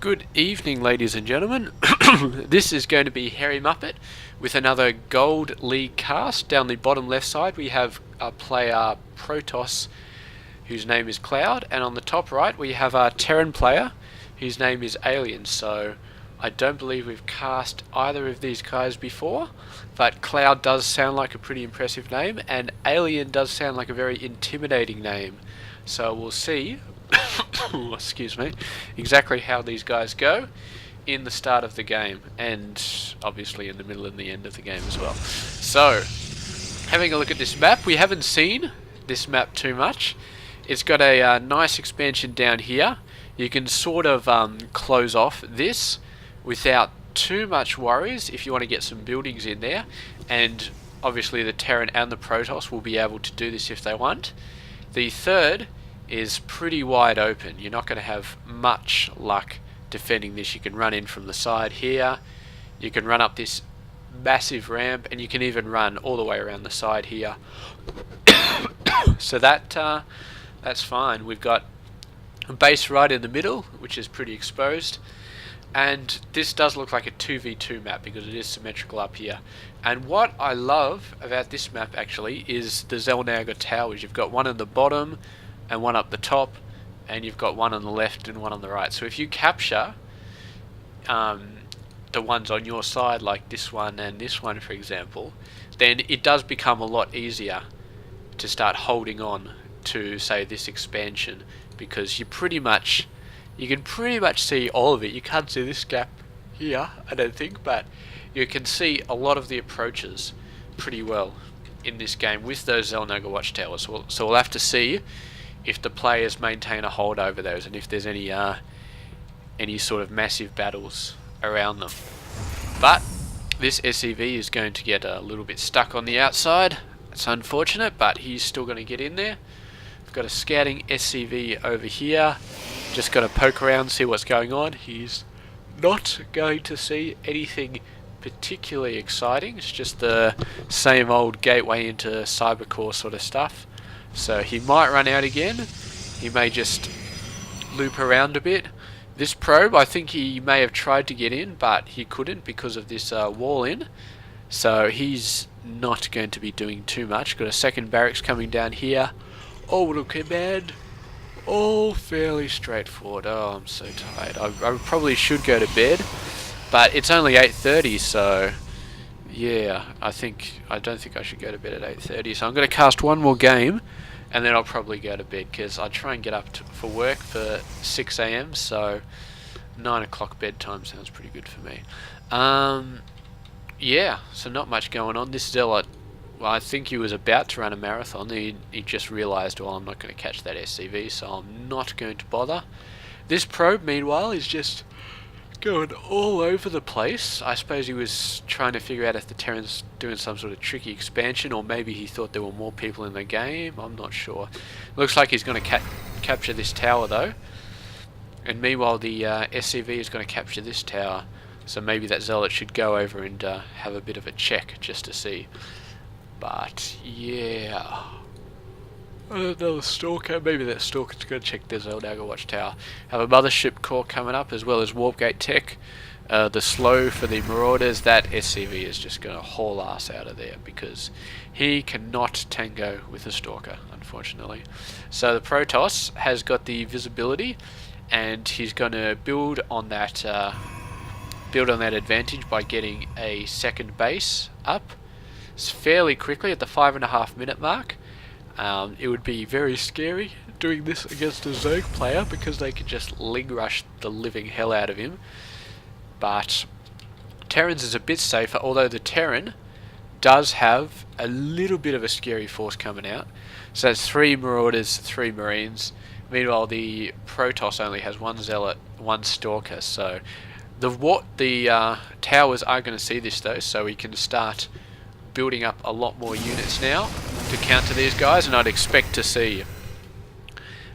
Good evening, ladies and gentlemen. This is going to be Harry Muppet with another Gold League cast. Down the bottom left side we have a player Protoss whose name is Cloud, and on the top right we have a Terran player whose name is Alien. So I don't believe we've cast either of these guys before, but Cloud does sound like a pretty impressive name and Alien does sound like a very intimidating name. So we'll see excuse me, exactly how these guys go in the start of the game, and obviously in the middle and the end of the game as well. So, having a look at this map, we haven't seen this map too much. It's got a nice expansion down here. You can sort of close off this without too much worries if you want to get some buildings in there, and obviously the Terran and the Protoss will be able to do this if they want. The third is pretty wide open. You're not going to have much luck defending this. You can run in from the side here, you can run up this massive ramp, and you can even run all the way around the side here. So that's fine. We've got a base right in the middle, which is pretty exposed, and this does look like a 2v2 map because it is symmetrical up here. And what I love about this map actually is the Xhairymuppetx towers. You've got one at the bottom and one up the top, and you've got one on the left and one on the right. So if you capture the ones on your side, like this one and this one for example, then it does become a lot easier to start holding on to, say, this expansion, because you can pretty much see all of it. You can't see this gap here, I don't think, but you can see a lot of the approaches pretty well in this game with those Xhairymuppetx watchtowers. So we'll have to see if the players maintain a hold over those, and if there's any sort of massive battles around them. But this SCV is going to get a little bit stuck on the outside. It's unfortunate, but he's still going to get in there. We've got a scouting SCV over here. Just got to poke around, see what's going on. He's not going to see anything particularly exciting. It's just the same old gateway into cybercore sort of stuff. So he might run out again. He may just loop around a bit. This probe, I think he may have tried to get in, but he couldn't because of this wall in. So he's not going to be doing too much. Got a second barracks coming down here. Orbital command. All fairly straightforward. Oh, I'm so tired. I probably should go to bed, but it's only 8:30, so yeah, I don't think I should go to bed at 8:30. So I'm going to cast one more game, and then I'll probably go to bed, because I try and get up for work for 6 AM, so 9 o'clock bedtime sounds pretty good for me. Yeah, so not much going on. This Zealot, well, I think he was about to run a marathon. He just realised, well, I'm not going to catch that SCV, so I'm not going to bother. This probe, meanwhile, is just going all over the place. I suppose he was trying to figure out if the Terran's doing some sort of tricky expansion, or maybe he thought there were more people in the game. I'm not sure. Looks like he's going to capture this tower though, and meanwhile the SCV is going to capture this tower. So maybe that Zealot should go over and have a bit of a check just to see. But yeah, another Stalker. Maybe that Stalker's going to check the Xhairymuppetx watchtower. Have a Mothership core coming up, as well as Warp Gate tech. The slow for the Marauders. That SCV is just going to haul ass out of there, because he cannot tango with a Stalker, unfortunately. So the Protoss has got the visibility, and he's going to build on that advantage by getting a second base up. It's fairly quickly at the 5.5 minute mark. It would be very scary doing this against a Zerg player, because they could just ling rush the living hell out of him. But Terran's is a bit safer, although the Terran does have a little bit of a scary force coming out. So it's 3 Marauders, 3 Marines. Meanwhile the Protoss only has 1 Zealot, 1 Stalker. So the towers are going to see this though, so we can start building up a lot more units now to counter these guys, and I'd expect to see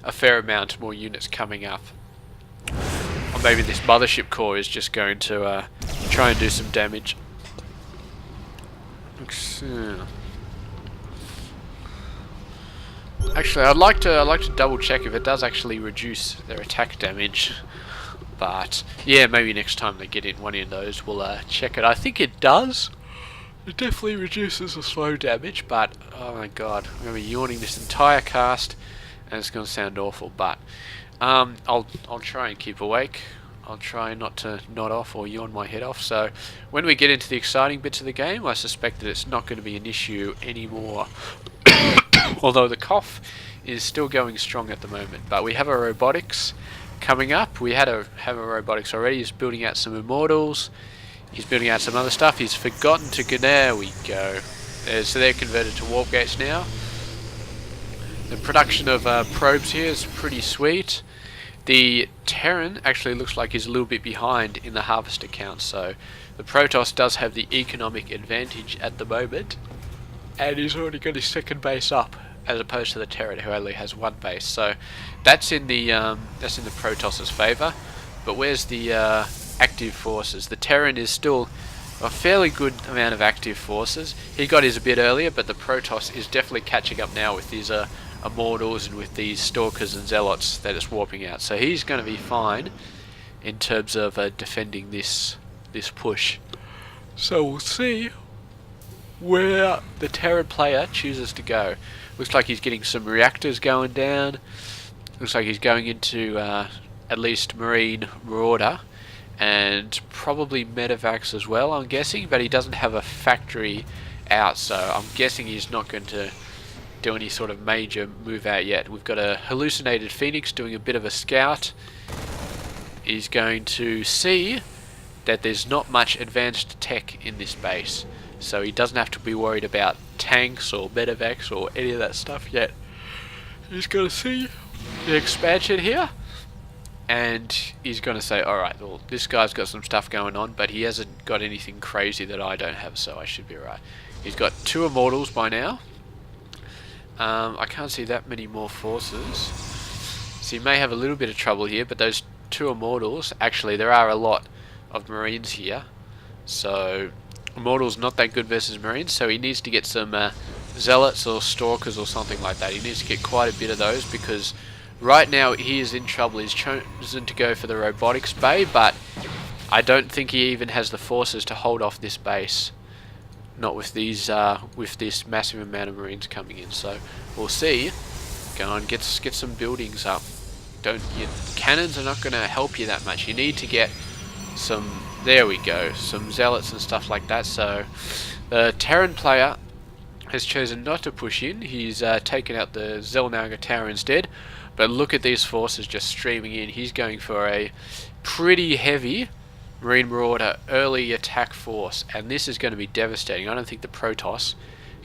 a fair amount more units coming up. Or maybe this Mothership core is just going to try and do some damage. Actually, I'd like to double check if it does actually reduce their attack damage. But yeah, maybe next time they get in one of those, we'll check it. I think it does. It definitely reduces the slow damage, but oh my god, I'm going to be yawning this entire cast, and it's going to sound awful. But I'll try and keep awake. I'll try not to nod off or yawn my head off. So when we get into the exciting bits of the game, I suspect that it's not going to be an issue anymore. Although the cough is still going strong at the moment. But we have a robotics coming up. We have a robotics already. He's building out some immortals. He's building out some other stuff. He's forgotten to go. There we go. So they're converted to warp gates now. The production of probes here is pretty sweet. The Terran actually looks like he's a little bit behind in the harvester count, so the Protoss does have the economic advantage at the moment, and he's already got his second base up, as opposed to the Terran, who only has one base. So that's in the Protoss's favour. But where's the active forces? The Terran is still a fairly good amount of active forces. He got his a bit earlier, but the Protoss is definitely catching up now with his immortals and with these stalkers and zealots that it's warping out. So he's going to be fine in terms of defending this push. So we'll see where the Terran player chooses to go. Looks like he's getting some reactors going down. Looks like he's going into at least Marine Marauder and probably Medevacs as well, I'm guessing, but he doesn't have a factory out, so I'm guessing he's not going to do any sort of major move out yet. We've got a hallucinated Phoenix doing a bit of a scout. He's going to see that there's not much advanced tech in this base, so he doesn't have to be worried about tanks or medevacs or any of that stuff yet. He's going to see the expansion here, and he's going to say, alright, well, this guy's got some stuff going on, but he hasn't got anything crazy that I don't have, so I should be alright. He's got 2 immortals by now. I can't see that many more forces, so he may have a little bit of trouble here, but those 2 immortals, actually there are a lot of marines here, so immortals not that good versus marines, so he needs to get some zealots or stalkers or something like that. He needs to get quite a bit of those, because right now he is in trouble. He's chosen to go for the robotics bay, but I don't think he even has the forces to hold off this base. Not with these, with this massive amount of marines coming in. So we'll see. Go on, get some buildings up. Cannons are not going to help you that much. You need to get some. There we go. Some zealots and stuff like that. So the Terran player has chosen not to push in. He's taken out the Zelnaga Tower instead. But look at these forces just streaming in. He's going for a pretty heavy Marine Marauder early attack force, and this is going to be devastating. I don't think the Protoss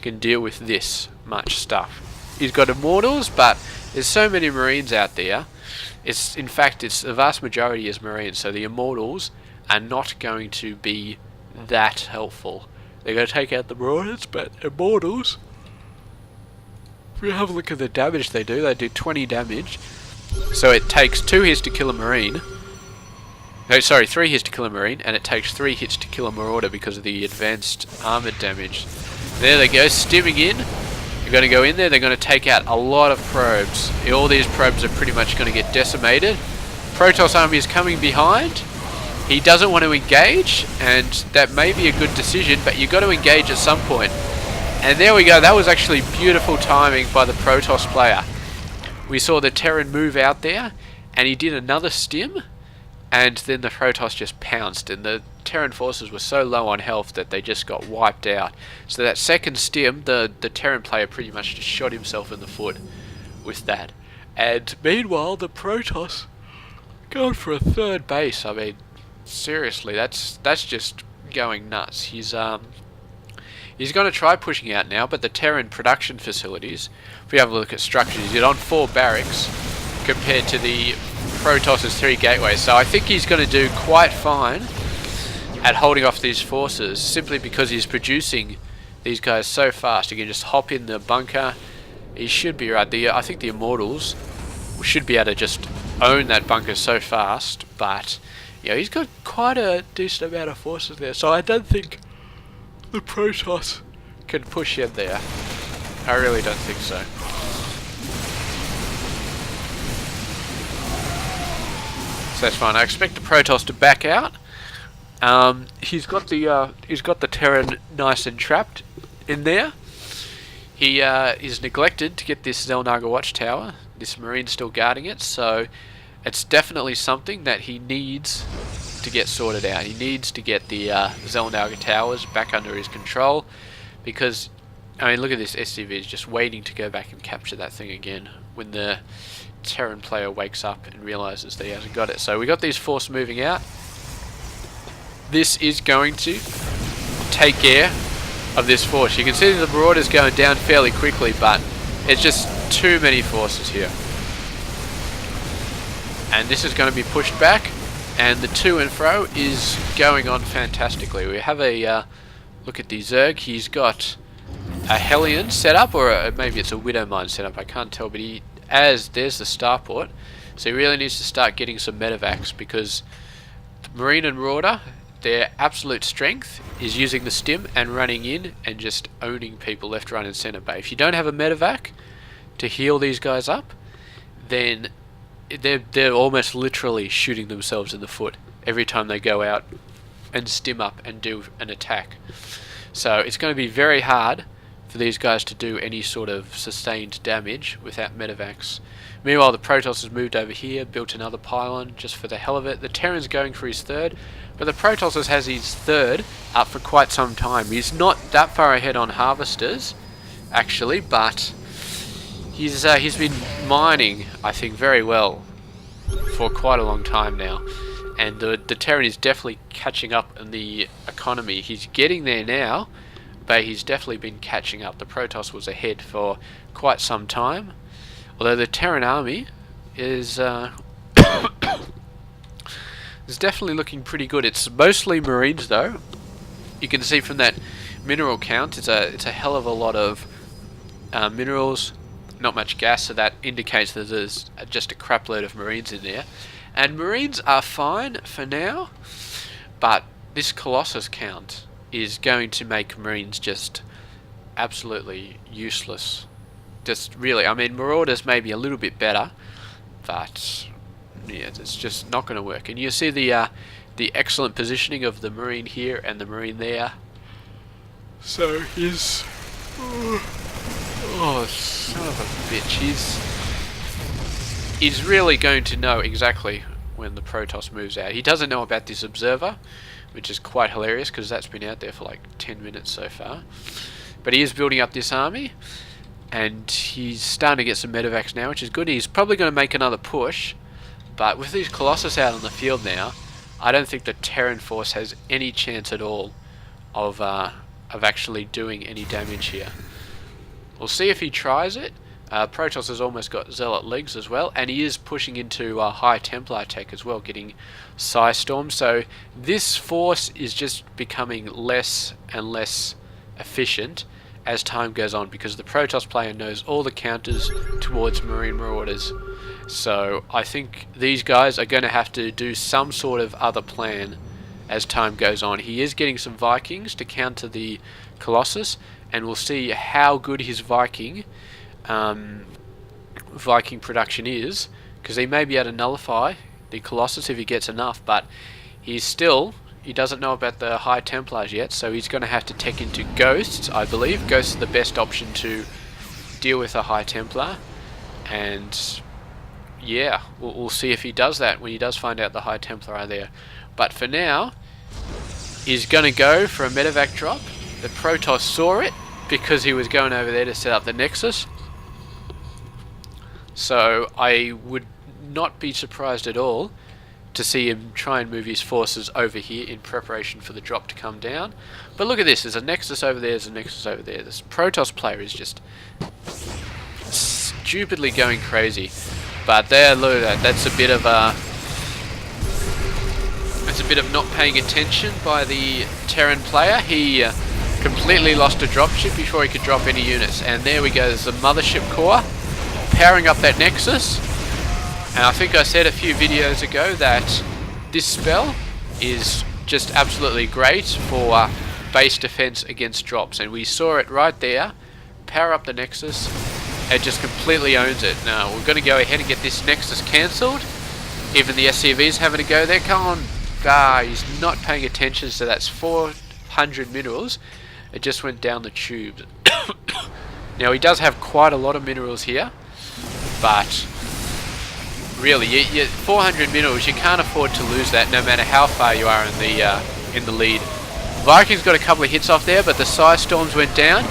can deal with this much stuff. He's got immortals, but there's so many Marines out there. In fact, the vast majority is Marines, so the immortals are not going to be that helpful. They're going to take out the Marauders, but immortals, if you have a look at the damage they do 20 damage. So it takes 2 hits to kill a Marine. No, sorry, 3 hits to kill a Marine, and it takes 3 hits to kill a Marauder because of the advanced armored damage. There they go, stimming in. They're going to go in there, they're going to take out a lot of probes. All these probes are pretty much going to get decimated. Protoss army is coming behind. He doesn't want to engage, and that may be a good decision, but you've got to engage at some point. And there we go, that was actually beautiful timing by the Protoss player. We saw the Terran move out there, and he did another stim, and then the Protoss just pounced, and the Terran forces were so low on health that they just got wiped out. So that second stim, the Terran player pretty much just shot himself in the foot with that. And meanwhile, the Protoss going for a 3rd base. I mean, seriously, that's just going nuts. He's going to try pushing out now, but the Terran production facilities, if we have a look at structures, he's on 4 barracks compared to the Protoss's 3 gateways. So I think he's going to do quite fine at holding off these forces, simply because he's producing these guys so fast. He can just hop in the bunker. He should be right. I think the Immortals should be able to just own that bunker so fast, but yeah, he's got quite a decent amount of forces there, so I don't think the Protoss can push in there. I really don't think so. So that's fine. I expect the Protoss to back out. He's got the Terran nice and trapped in there. He is neglected to get this Xel'Naga watchtower. This Marine's still guarding it, so it's definitely something that he needs to get sorted out. He needs to get the Xel'Naga towers back under his control, because I mean, look at this SCV is just waiting to go back and capture that thing again when the Terran player wakes up and realizes that he hasn't got it. So we got these forces moving out. This is going to take care of this force. You can see the Marauders going down fairly quickly, but it's just too many forces here. And this is going to be pushed back, and the to and fro is going on fantastically. We have a look at the Zerg. He's got a Hellion set up, or maybe it's a Widow Mine set up, I can't tell, but there's the starport, so he really needs to start getting some medevacs, because the Marine and Marauder, their absolute strength is using the stim and running in and just owning people left, right and centre. But if you don't have a medevac to heal these guys up, then they're almost literally shooting themselves in the foot every time they go out and stim up and do an attack. So it's going to be very hard for these guys to do any sort of sustained damage without medevacs. Meanwhile, the Protoss has moved over here, built another pylon just for the hell of it. The Terran's going for his third, but the Protoss has his third up for quite some time. He's not that far ahead on harvesters, actually, but he's been mining, I think, very well for quite a long time now. And the Terran is definitely catching up in the economy. He's getting there now, but he's definitely been catching up. The Protoss was ahead for quite some time, although the Terran army is is definitely looking pretty good. It's mostly Marines though. You can see from that mineral count, it's a hell of a lot of minerals, not much gas, so that indicates that there's just a crap load of Marines in there. And Marines are fine for now, but this Colossus count is going to make Marines just absolutely useless. Just really, I mean, Marauders may be a little bit better, but yeah, it's just not going to work. And you see the excellent positioning of the Marine here and the Marine there. So he's oh, son of a bitch! He's really going to know exactly when the Protoss moves out. He doesn't know about this observer, which is quite hilarious because that's been out there for like 10 minutes so far. But he is building up this army, and he's starting to get some medevacs now, which is good. He's probably going to make another push, but with these Colossus out on the field now, I don't think the Terran force has any chance at all of actually doing any damage here. We'll see if he tries it. Protoss has almost got Zealot legs as well, and he is pushing into High Templar tech as well, getting Psystorm. So this force is just becoming less and less efficient as time goes on, because the Protoss player knows all the counters towards Marine Marauders. So I think these guys are going to have to do some sort of other plan as time goes on. He is getting some Vikings to counter the Colossus, and we'll see how good his Viking production is, because he may be able to nullify the Colossus if he gets enough, but he doesn't know about the High Templars yet, so he's going to have to tech into Ghosts, I believe. Ghosts are the best option to deal with a High Templar, and yeah, we'll see if he does that when he does find out the High Templar are there. But for now, he's going to go for a medevac drop. The Protoss saw it because he was going over there to set up the Nexus. So I would not be surprised at all to see him try and move his forces over here in preparation for the drop to come down. But look at this, there's a Nexus over there, there's a Nexus over there. This Protoss player is just stupidly going crazy. But there, look at that, that's a bit of not paying attention by the Terran player. He completely lost a dropship before he could drop any units. And there we go, there's the Mothership Core powering up that Nexus. And I think I said a few videos ago that this spell is just absolutely great for base defense against drops, and we saw it right there. Power up the Nexus, it just completely owns it. Now we're going to go ahead and get this Nexus cancelled, Even the SCV's having a go there. Come on. Ah, he's not paying attention, so that's 400 minerals. It just went down the tubes. Now he does have quite a lot of minerals here, but really, 400 minerals, you can't afford to lose that no matter how far you are in the lead. Vikings got a couple of hits off there, but the Psy Storms went down,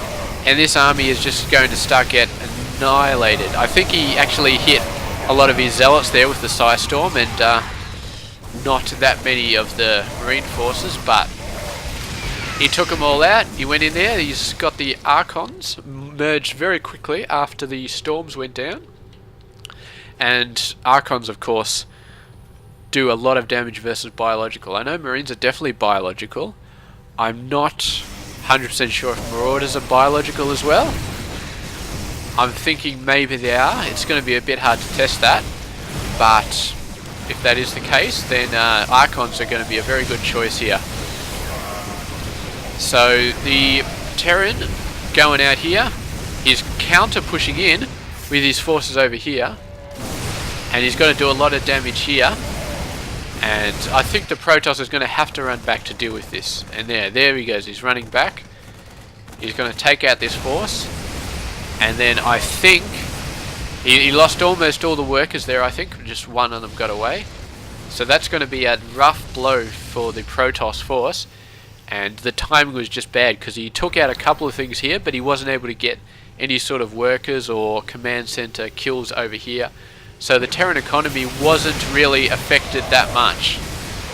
and this army is just going to start get annihilated. I think he actually hit a lot of his Zealots there with the Psy Storm, and not that many of the Marine forces, but he took them all out. He went in there. He's got the Archons merged very quickly after the storms went down. And Archons, of course, do a lot of damage versus biological. I know Marines are definitely biological. I'm not 100% sure if Marauders are biological as well. I'm thinking maybe they are. It's going to be a bit hard to test that. But if that is the case, then Archons are going to be a very good choice here. So the Terran going out here is counter pushing in with his forces over here, and he's going to do a lot of damage here, and I think the Protoss is going to have to run back to deal with this. And there he goes, he's running back. He's going to take out this force, and then I think he lost almost all the workers there. I think just one of them got away, so that's going to be a rough blow for the Protoss force. And the timing was just bad because he took out a couple of things here, but he wasn't able to get any sort of workers or command center kills over here. So the Terran economy wasn't really affected that much.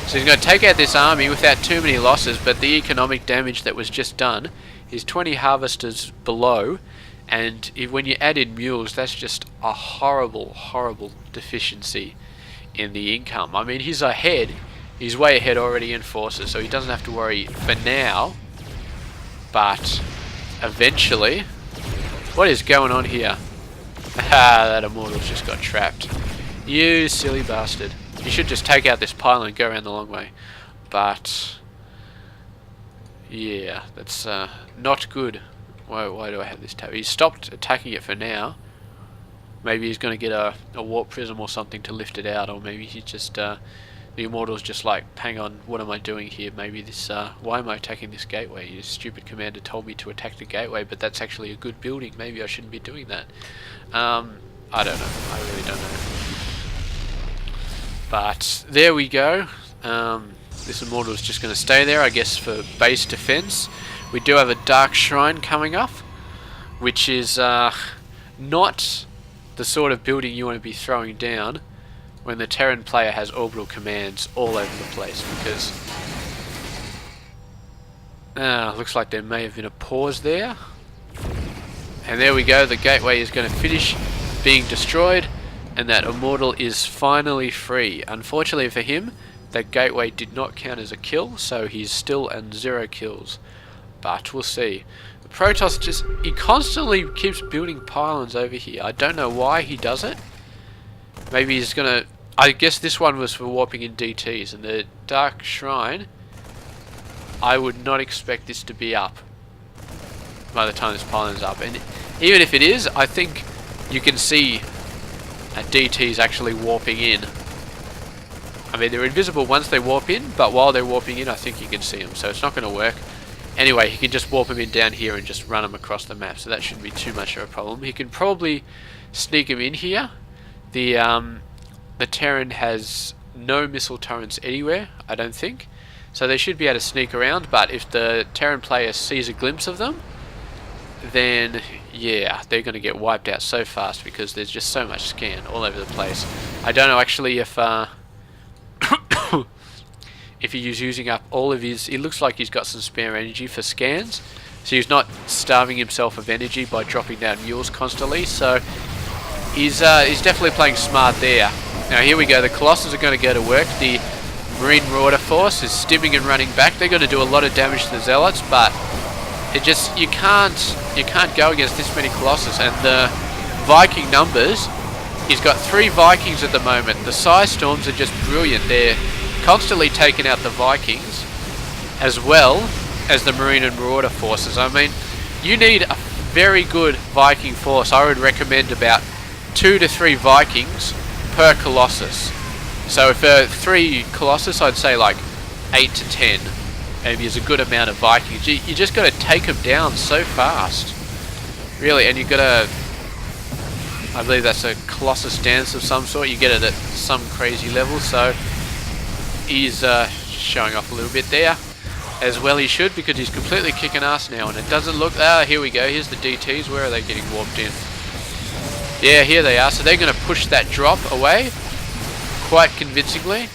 So he's going to take out this army without too many losses, but the economic damage that was just done is 20 harvesters below, and when you add in mules, that's just a horrible, horrible deficiency in the income. I mean, he's ahead. He's way ahead already in forces, so he doesn't have to worry for now. But eventually, what is going on here? Ah, that Immortal's just got trapped. You silly bastard. You should just take out this pylon and go around the long way. But yeah, that's not good. Why do I have this tab? He's stopped attacking it for now. Maybe he's going to get a warp prism or something to lift it out, or maybe he's just the Immortal's just like, hang on, what am I doing here? Maybe this, why am I attacking this gateway? Your stupid commander told me to attack the gateway, but that's actually a good building. Maybe I shouldn't be doing that. I don't know. I really don't know. But there we go. This Immortal's just going to stay there, I guess, for base defense. We do have a Dark Shrine coming up, which is not the sort of building you want to be throwing down when the Terran player has orbital commands all over the place, because looks like there may have been a pause there. And there we go, the gateway is going to finish being destroyed, and that Immortal is finally free. Unfortunately for him, that gateway did not count as a kill, so he's still on 0 kills. But we'll see. The Protoss he constantly keeps building pylons over here. I don't know why he does it. Maybe he's gonna... I guess this one was for warping in DTs, and the Dark Shrine, I would not expect this to be up by the time this pylon's up. And even if it is, I think you can see DTs actually warping in. I mean, they're invisible once they warp in, but while they're warping in, I think you can see them, so it's not going to work. Anyway, he can just warp them in down here and just run them across the map, so that shouldn't be too much of a problem. He can probably sneak him in here. The Terran has no missile turrets anywhere, I don't think, so they should be able to sneak around, but if the Terran player sees a glimpse of them, then yeah, they're going to get wiped out so fast because there's just so much scan all over the place. I don't know actually if if he's using up all of his... It looks like he's got some spare energy for scans, so he's not starving himself of energy by dropping down mules constantly, so he's definitely playing smart there. Now here we go, the Colossus are going to go to work. The Marine Marauder force is stimming and running back. They're going to do a lot of damage to the Zealots, but it just... you can't go against this many Colossus. And the Viking numbers, he's got 3 Vikings at the moment. The Psy Storms are just brilliant. They're constantly taking out the Vikings as well as the Marine and Marauder forces. I mean, you need a very good Viking force. I would recommend about 2 to 3 Vikings per Colossus. So for 3 Colossus, I'd say like 8 to 10 maybe is a good amount of Vikings. You just got to take them down so fast, really, and you got to, I believe that's a Colossus dance of some sort. You get it at some crazy level, so he's showing off a little bit there, as well he should, because he's completely kicking ass now, and it doesn't look, here we go, here's the DTs, where are they getting warped in? Yeah, here they are, so they're going to push that drop away quite convincingly.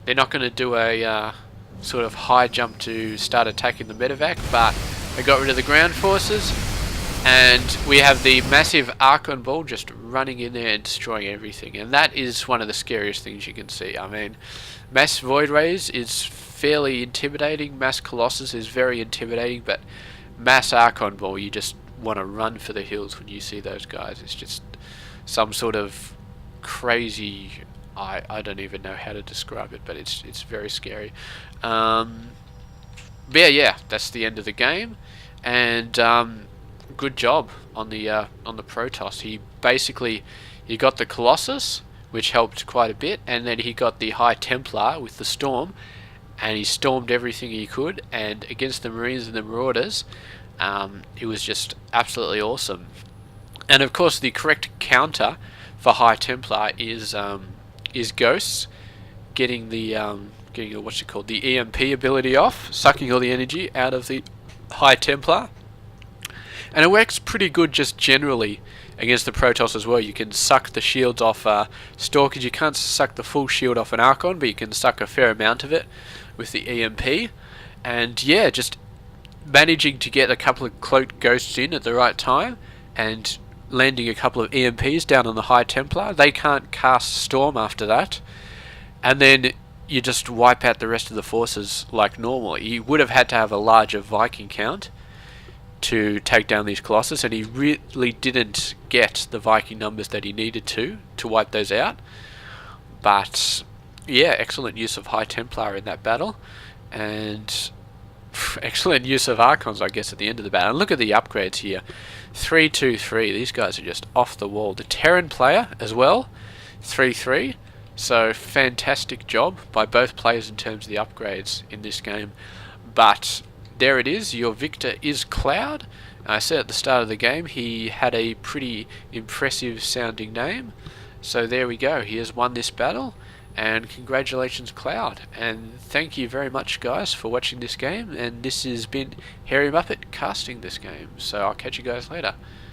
They're not going to do a sort of high jump to start attacking the medevac, but they got rid of the ground forces, and we have the massive Archon Ball just running in there and destroying everything, and that is one of the scariest things you can see. I mean, Mass Void Rays is fairly intimidating, Mass Colossus is very intimidating, but Mass Archon Ball, you just want to run for the hills when you see those guys. It's just some sort of crazy, I don't even know how to describe it, but it's very scary. But yeah, that's the end of the game, and good job on the Protoss. He got the Colossus, which helped quite a bit, and then he got the High Templar with the Storm, and he stormed everything he could, and against the Marines and the Marauders, it was just absolutely awesome. And of course, the correct counter for High Templar is Ghosts, getting the what's it called, the EMP ability off, sucking all the energy out of the High Templar, and it works pretty good just generally against the Protoss as well. You can suck the shields off Stalkers. You can't suck the full shield off an Archon, but you can suck a fair amount of it with the EMP. And yeah, just managing to get a couple of cloaked ghosts in at the right time and landing a couple of EMPs down on the High Templar. They can't cast Storm after that, and then you just wipe out the rest of the forces like normal. You would have had to have a larger Viking count to take down these Colossus, and he really didn't get the Viking numbers that he needed to wipe those out. But yeah, excellent use of High Templar in that battle, and excellent use of Archons, I guess, at the end of the battle. And look at the upgrades here. 3-2-3. These guys are just off the wall. The Terran player as well, 3-3. So fantastic job by both players in terms of the upgrades in this game. But there it is. Your victor is Cloud. I said at the start of the game he had a pretty impressive sounding name. So there we go. He has won this battle. And congratulations, Cloud, and thank you very much, guys, for watching this game, and this has been Hairy Muppet casting this game, so I'll catch you guys later.